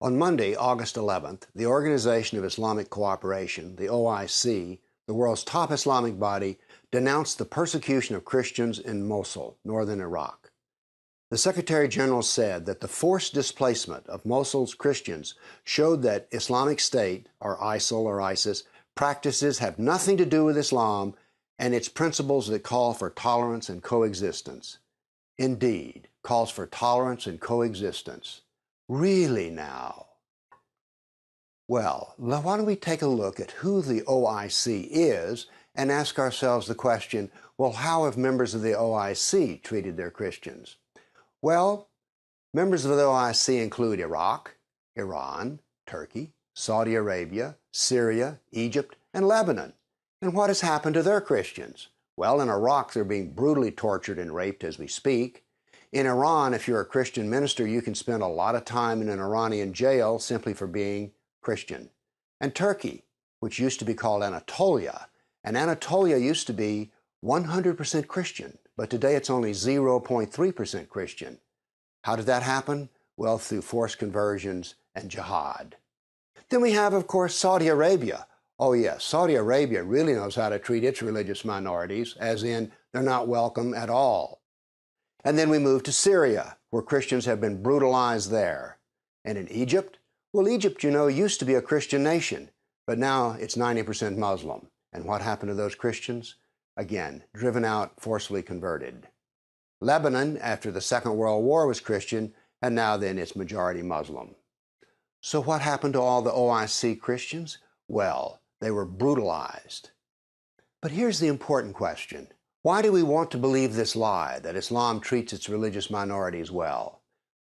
On Monday, August 11th, the Organization of Islamic Cooperation, the OIC, the world's top Islamic body, denounced the persecution of Christians in Mosul, northern Iraq. The Secretary General said that the forced displacement of Mosul's Christians showed that Islamic State, or ISIL or ISIS, practices have nothing to do with Islam and its principles that call for tolerance and coexistence. Indeed, calls for tolerance and coexistence. Really now? Well, why don't we take a look at who the OIC is and ask ourselves the question, well, how have members of the OIC treated their Christians? Well, members of the OIC include Iraq, Iran, Turkey, Saudi Arabia, Syria, Egypt, and Lebanon. And what has happened to their Christians? Well, in Iraq, they're being brutally tortured and raped as we speak. In Iran, if you're a Christian minister, you can spend a lot of time in an Iranian jail simply for being Christian. And Turkey, which used to be called Anatolia, and Anatolia used to be 100% Christian, but today it's only 0.3% Christian. How did that happen? Well, through forced conversions and jihad. Then we have, of course, Saudi Arabia. Oh yes, Saudi Arabia really knows how to treat its religious minorities, as in they're not welcome at all. And then we move to Syria, where Christians have been brutalized there. And in Egypt? Well, Egypt, you know, used to be a Christian nation, but now it's 90% Muslim. And what happened to those Christians? Again, driven out, forcibly converted. Lebanon, after the Second World War, was Christian, and now then it's majority Muslim. So what happened to all the OIC Christians? Well, they were brutalized. But here's the important question. Why do we want to believe this lie, that Islam treats its religious minorities well?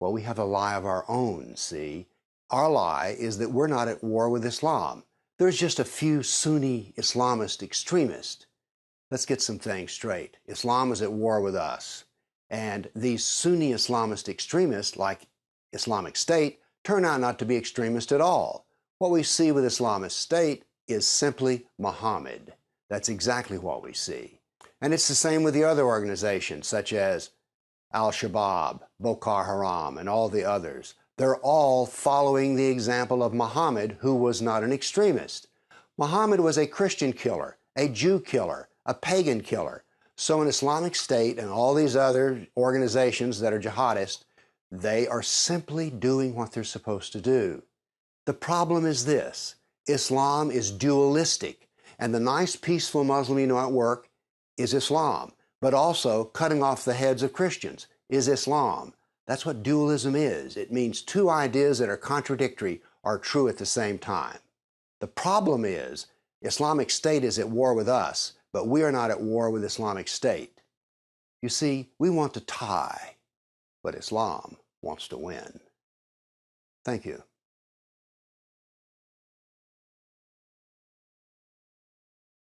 Well, we have a lie of our own, see? Our lie is that we're not at war with Islam. There's just a few Sunni Islamist extremists. Let's get some things straight. Islam is at war with us. And these Sunni Islamist extremists, like Islamic State, turn out not to be extremists at all. What we see with Islamic State is simply Muhammad. That's exactly what we see. And it's the same with the other organizations, such as Al-Shabaab, Boko Haram, and all the others. They're all following the example of Muhammad, who was not an extremist. Muhammad was a Christian killer, a Jew killer, a pagan killer. So an Islamic State and all these other organizations that are jihadists, they are simply doing what they're supposed to do. The problem is this: Islam is dualistic, and the nice, peaceful Muslim you know at work is Islam, but also cutting off the heads of Christians is Islam. That's what dualism is. It means two ideas that are contradictory are true at the same time. The problem is Islamic State is at war with us, but we are not at war with Islamic State. You see, we want to tie, but Islam wants to win. Thank you.